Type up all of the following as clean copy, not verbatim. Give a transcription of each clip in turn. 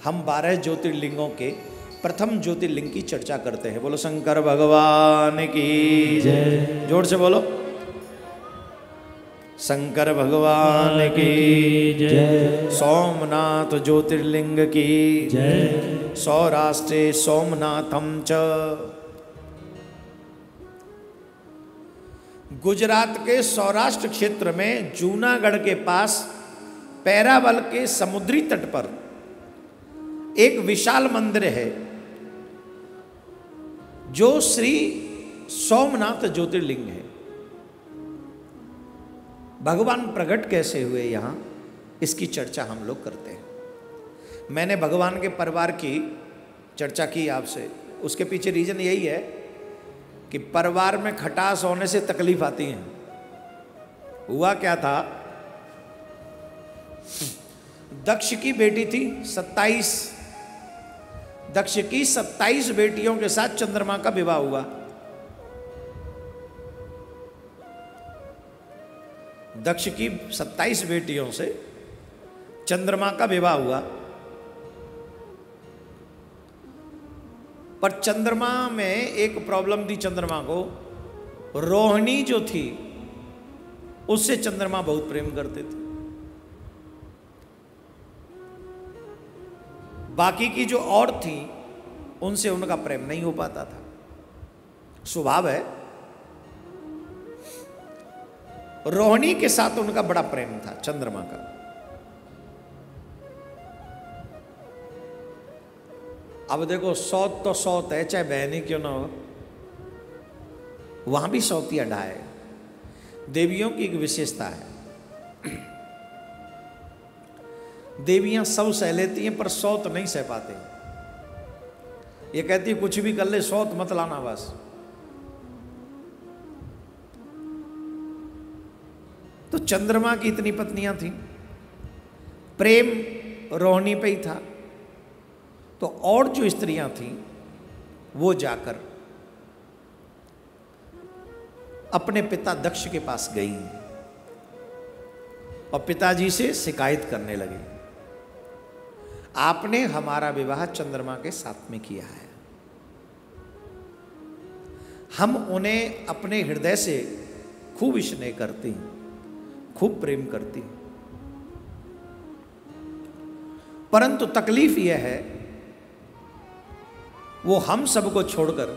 हम 12 ज्योतिर्लिंगों के प्रथम ज्योतिर्लिंग की चर्चा करते हैं। बोलो शंकर भगवान की जय। जोर से बोलो, शंकर भगवान की जय। सोमनाथ ज्योतिर्लिंग की जय। सौराष्ट्रे सोमनाथम च। गुजरात के सौराष्ट्र क्षेत्र में जूनागढ़ के पास पैरावल के समुद्री तट पर एक विशाल मंदिर है जो श्री सोमनाथ ज्योतिर्लिंग है। भगवान प्रकट कैसे हुए यहाँ, इसकी चर्चा हम लोग करते हैं। मैंने भगवान के परिवार की चर्चा की आपसे, उसके पीछे रीजन यही है कि परिवार में खटास होने से तकलीफ आती है। हुआ क्या था, दक्ष की बेटी थी 27, दक्ष की 27 बेटियों के साथ चंद्रमा का विवाह हुआ। दक्ष की 27 बेटियों से चंद्रमा का विवाह हुआ, पर चंद्रमा में एक प्रॉब्लम थी। चंद्रमा को रोहिणी जो थी उससे चंद्रमा बहुत प्रेम करते थे। बाकी की जो और थी उनसे उनका प्रेम नहीं हो पाता था। स्वभाव है, रोहिणी के साथ उनका बड़ा प्रेम था चंद्रमा का। अब देखो, सौत तो सौत है, चाहे बहनी क्यों ना हो, वहां भी सौती अड्डा है। देवियों की एक विशेषता है, देवियां सब सह लेती हैं पर सौत नहीं सह पाते। ये कहती है कुछ भी कर ले, सौत मत लाना बस। तो चंद्रमा की इतनी पत्नियां थीं, प्रेम रोहिणी पे ही था। तो और जो स्त्रियां थीं वो जाकर अपने पिता दक्ष के पास गईं और पिताजी से शिकायत करने लगी, आपने हमारा विवाह चंद्रमा के साथ में किया है, हम उन्हें अपने हृदय से खूब स्नेह करती हैं, खूब प्रेम करती हैं, परंतु तकलीफ यह है वो हम सबको छोड़कर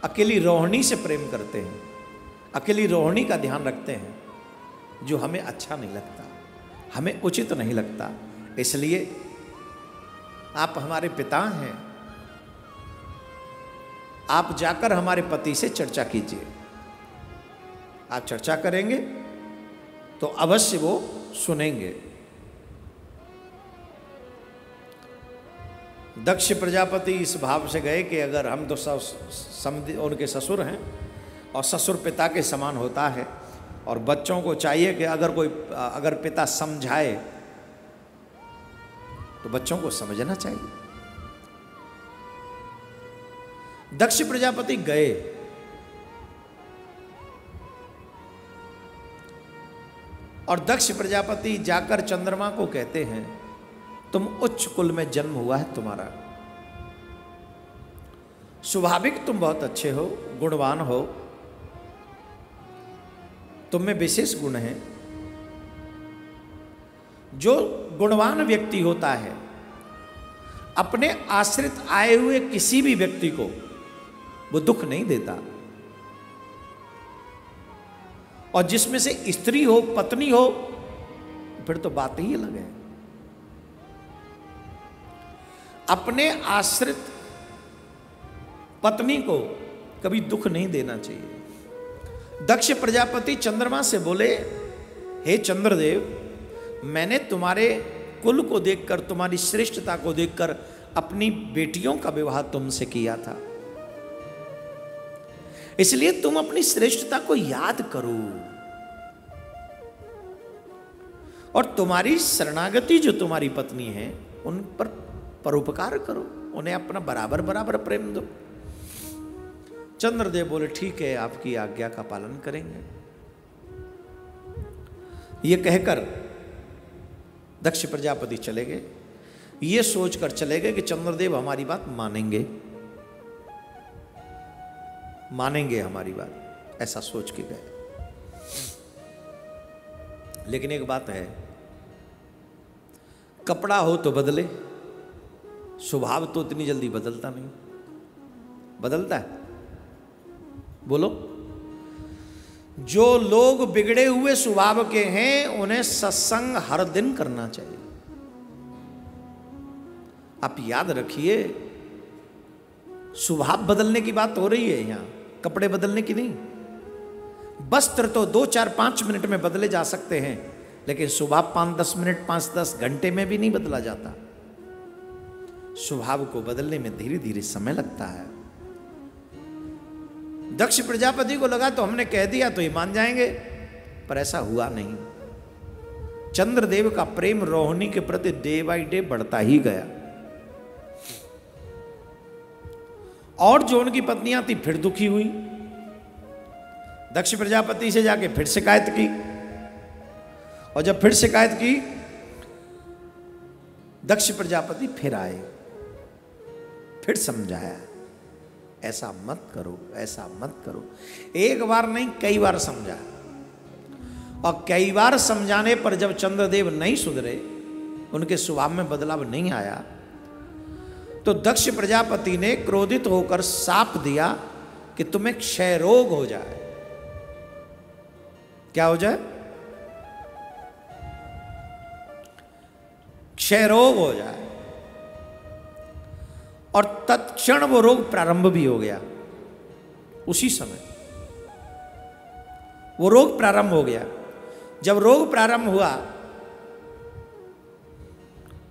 अकेली रोहिणी से प्रेम करते हैं, अकेली रोहिणी का ध्यान रखते हैं, जो हमें अच्छा नहीं लगता, हमें उचित नहीं लगता। इसलिए आप हमारे पिता हैं, आप जाकर हमारे पति से चर्चा कीजिए। आप चर्चा करेंगे तो अवश्य वो सुनेंगे। दक्ष प्रजापति इस भाव से गए कि अगर हम तो उनके ससुर हैं और ससुर पिता के समान होता है, और बच्चों को चाहिए कि अगर पिता समझाए तो बच्चों को समझना चाहिए। दक्ष प्रजापति गए और दक्ष प्रजापति जाकर चंद्रमा को कहते हैं, तुम उच्च कुल में जन्म हुआ है तुम्हारा, स्वाभाविक तुम बहुत अच्छे हो, गुणवान हो, तुम में विशेष गुण हैं। जो गुणवान व्यक्ति होता है अपने आश्रित आए हुए किसी भी व्यक्ति को वो दुख नहीं देता, और जिसमें से स्त्री हो, पत्नी हो, फिर तो बात ही अलग है। अपने आश्रित पत्नी को कभी दुख नहीं देना चाहिए। दक्ष प्रजापति चंद्रमा से बोले, हे चंद्रदेव, मैंने तुम्हारे कुल को देखकर, तुम्हारी श्रेष्ठता को देखकर अपनी बेटियों का विवाह तुमसे किया था, इसलिए तुम अपनी श्रेष्ठता को याद करो और तुम्हारी शरणागति जो तुम्हारी पत्नी है उन पर परोपकार करो, उन्हें अपना बराबर बराबर प्रेम दो। चंद्रदेव बोले, ठीक है, आपकी आज्ञा का पालन करेंगे। ये कहकर दक्ष प्रजापति चले गए। ये सोचकर चले गए कि चंद्रदेव हमारी बात मानेंगे, मानेंगे हमारी बात, ऐसा सोच के गए। लेकिन एक बात है, कपड़ा हो तो बदले, स्वभाव तो इतनी जल्दी बदलता नहीं। बदलता है? बोलो। जो लोग बिगड़े हुए स्वभाव के हैं उन्हें सत्संग हर दिन करना चाहिए। आप याद रखिए, स्वभाव बदलने की बात हो रही है यहां, कपड़े बदलने की नहीं। वस्त्र तो 2, 4, 5 मिनट में बदले जा सकते हैं, लेकिन स्वभाव 5-10 मिनट, 5-10 घंटे में भी नहीं बदला जाता। स्वभाव को बदलने में धीरे धीरे समय लगता है। दक्ष प्रजापति को लगा तो हमने कह दिया तो ये मान जाएंगे, पर ऐसा हुआ नहीं। चंद्रदेव का प्रेम रोहिणी के प्रति डे बाई डे बढ़ता ही गया। और जो उनकी पत्नियां थी फिर दुखी हुई, दक्ष प्रजापति से जाके फिर शिकायत की, और जब फिर शिकायत की, दक्ष प्रजापति फिर आए, फिर समझाया, ऐसा मत करो, ऐसा मत करो। एक बार नहीं, कई बार समझा, और कई बार समझाने पर जब चंद्रदेव नहीं सुधरे, उनके स्वभाव में बदलाव नहीं आया, तो दक्ष प्रजापति ने क्रोधित होकर शाप दिया कि तुम्हें क्षय रोग हो जाए। क्या हो जाए? क्षय रोग हो जाए। और तत्क्षण वो रोग प्रारंभ भी हो गया। उसी समय वो रोग प्रारंभ हो गया। जब रोग प्रारंभ हुआ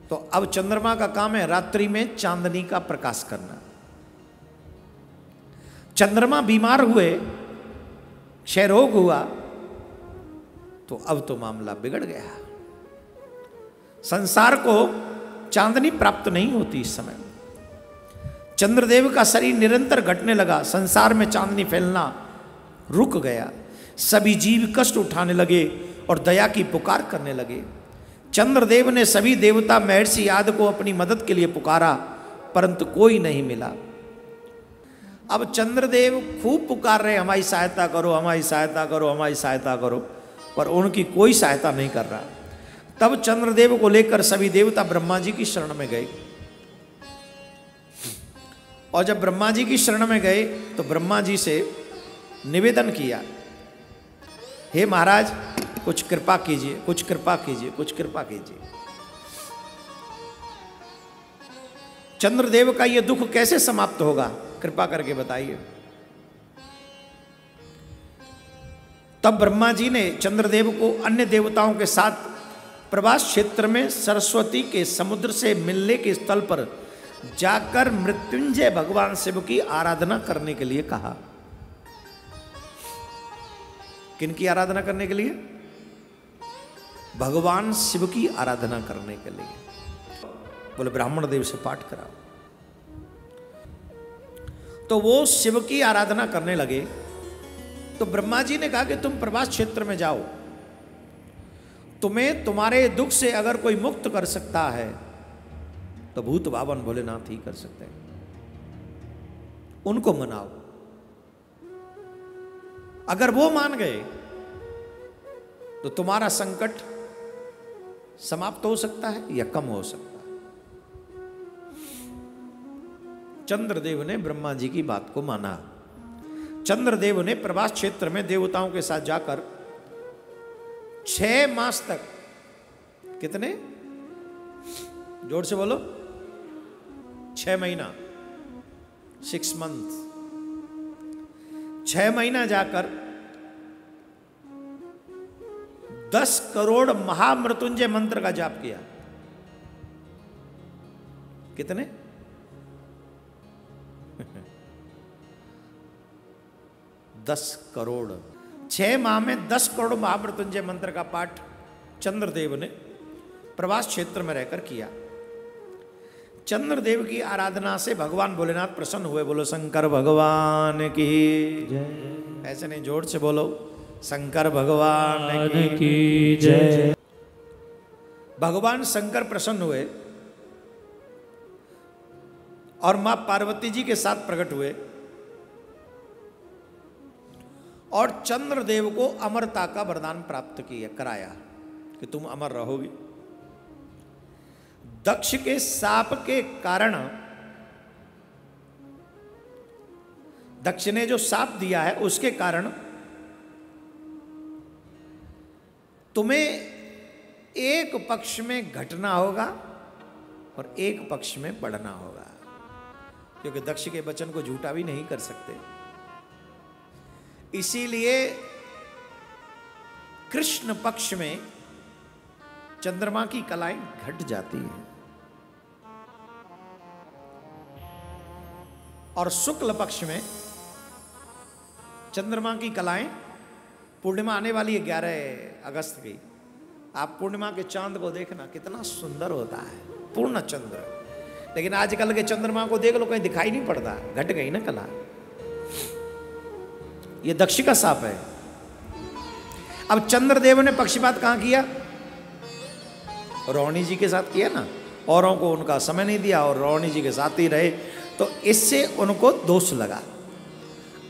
तो अब चंद्रमा का काम है रात्रि में चांदनी का प्रकाश करना। चंद्रमा बीमार हुए, क्षय रोग हुआ, तो अब तो मामला बिगड़ गया। संसार को चांदनी प्राप्त नहीं होती इस समय। चंद्रदेव का शरीर निरंतर घटने लगा, संसार में चांदनी फैलना रुक गया। सभी जीव कष्ट उठाने लगे और दया की पुकार करने लगे। चंद्रदेव ने सभी देवता महर्षि आदि को अपनी मदद के लिए पुकारा, परंतु कोई नहीं मिला। अब चंद्रदेव खूब पुकार रहे, हमारी सहायता करो, हमारी सहायता करो, हमारी सहायता करो, पर उनकी कोई सहायता नहीं कर रहा। तब चंद्रदेव को लेकर सभी देवता ब्रह्मा जी की शरण में गए, और जब ब्रह्मा जी की शरण में गए तो ब्रह्मा जी से निवेदन किया, हे महाराज कुछ कृपा कीजिए, कुछ कृपा कीजिए, कुछ कृपा कीजिए। चंद्रदेव का यह दुख कैसे समाप्त होगा, कृपा करके बताइए। तब ब्रह्मा जी ने चंद्रदेव को अन्य देवताओं के साथ प्रवास क्षेत्र में सरस्वती के समुद्र से मिलने के स्थल पर जाकर मृत्युंजय भगवान शिव की आराधना करने के लिए कहा। किनकी आराधना करने के लिए? भगवान शिव की आराधना करने के लिए। बोले ब्राह्मण देव से पाठ कराओ। तो वो शिव की आराधना करने लगे। तो ब्रह्मा जी ने कहा कि तुम प्रवास क्षेत्र में जाओ, तुम्हें तुम्हारे दुख से अगर कोई मुक्त कर सकता है तो भूत बावन भोलेनाथ ही कर सकते हैं, उनको मनाओ। अगर वो मान गए तो तुम्हारा संकट समाप्त हो सकता है या कम हो सकता है। चंद्रदेव ने ब्रह्मा जी की बात को माना। चंद्रदेव ने प्रवास क्षेत्र में देवताओं के साथ जाकर 6 मास तक, कितने? जोर से बोलो। 6 महीना, 6 मंथ, 6 महीना जाकर 10 करोड़ महामृत्युंजय मंत्र का जाप किया। कितने? 10 करोड़। 6 माह में 10 करोड़ महामृत्युंजय मंत्र का पाठ चंद्रदेव ने प्रवास क्षेत्र में रहकर किया। चंद्रदेव की आराधना से भगवान भोलेनाथ प्रसन्न हुए। बोलो शंकर भगवान की जय। ऐसे नहीं, जोर से बोलो, शंकर भगवान की जय। भगवान शंकर प्रसन्न हुए और मां पार्वती जी के साथ प्रकट हुए और चंद्रदेव को अमरता का वरदान प्राप्त कराया कि तुम अमर रहोगे। दक्ष के शाप के कारण, दक्ष ने जो शाप दिया है उसके कारण तुम्हें एक पक्ष में घटना होगा और एक पक्ष में बढ़ना होगा, क्योंकि दक्ष के वचन को झूठा भी नहीं कर सकते। इसीलिए कृष्ण पक्ष में चंद्रमा की कलाएं घट जाती हैं और शुक्ल पक्ष में चंद्रमा की कलाएं, पूर्णिमा आने वाली है 11 अगस्त की, आप पूर्णिमा के चांद को देखना कितना सुंदर होता है, पूर्ण चंद्र। लेकिन आजकल के चंद्रमा को देख लो, कहीं दिखाई नहीं पड़ता, घट गई ना कला। ये दक्ष का शाप है। अब चंद्रदेव ने पक्षपात कहां किया? रोहिणी जी के साथ किया ना, औरों को उनका समय नहीं दिया और रोहिणी जी के साथ ही रहे, तो इससे उनको दोष लगा।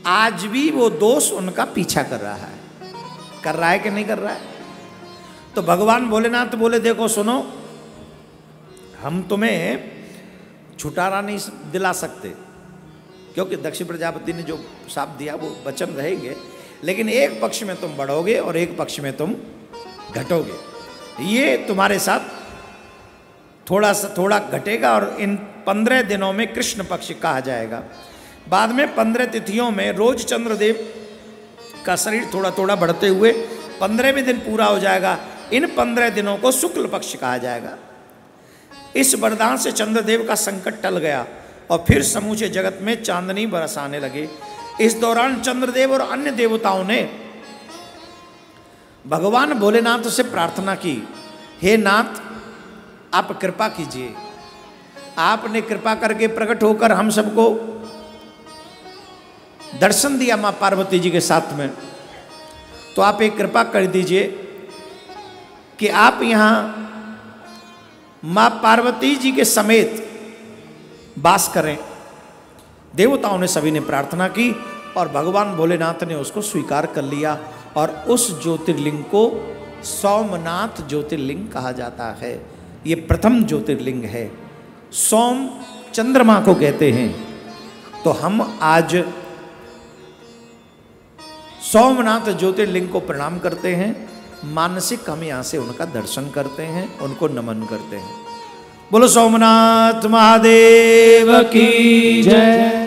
आज भी वो दोष उनका पीछा कर रहा है कि नहीं कर रहा है? तो भगवान भोलेनाथ बोले, देखो सुनो, हम तुम्हें छुटकारा नहीं दिला सकते, क्योंकि दक्ष प्रजापति ने जो शाप दिया वो वचन रहेंगे, लेकिन एक पक्ष में तुम बढ़ोगे और एक पक्ष में तुम घटोगे। ये तुम्हारे साथ थोड़ा घटेगा और इन 15 दिनों में कृष्ण पक्ष कहा जाएगा। बाद में 15 तिथियों में रोज चंद्रदेव का शरीर थोड़ा थोड़ा बढ़ते हुए 15वें दिन पूरा हो जाएगा। इन 15 दिनों को शुक्ल पक्ष कहा जाएगा। इस वरदान से चंद्रदेव का संकट टल गया और फिर समूचे जगत में चांदनी बरसाने लगे। इस दौरान चंद्रदेव और अन्य देवताओं ने भगवान भोलेनाथ से प्रार्थना की, हे नाथ, आप कृपा कीजिए, आपने कृपा करके प्रकट होकर हम सबको दर्शन दिया मां पार्वती जी के साथ में, तो आप एक कृपा कर दीजिए कि आप यहां मां पार्वती जी के समेत वास करें। देवताओं ने सभी ने प्रार्थना की और भगवान भोलेनाथ ने उसको स्वीकार कर लिया और उस ज्योतिर्लिंग को सोमनाथ ज्योतिर्लिंग कहा जाता है। ये प्रथम ज्योतिर्लिंग है। सोम चंद्रमा को कहते हैं। तो हम आज सोमनाथ ज्योतिर्लिंग को प्रणाम करते हैं। मानसिक हम यहाँ से उनका दर्शन करते हैं, उनको नमन करते हैं। बोलो सोमनाथ महादेव की जय।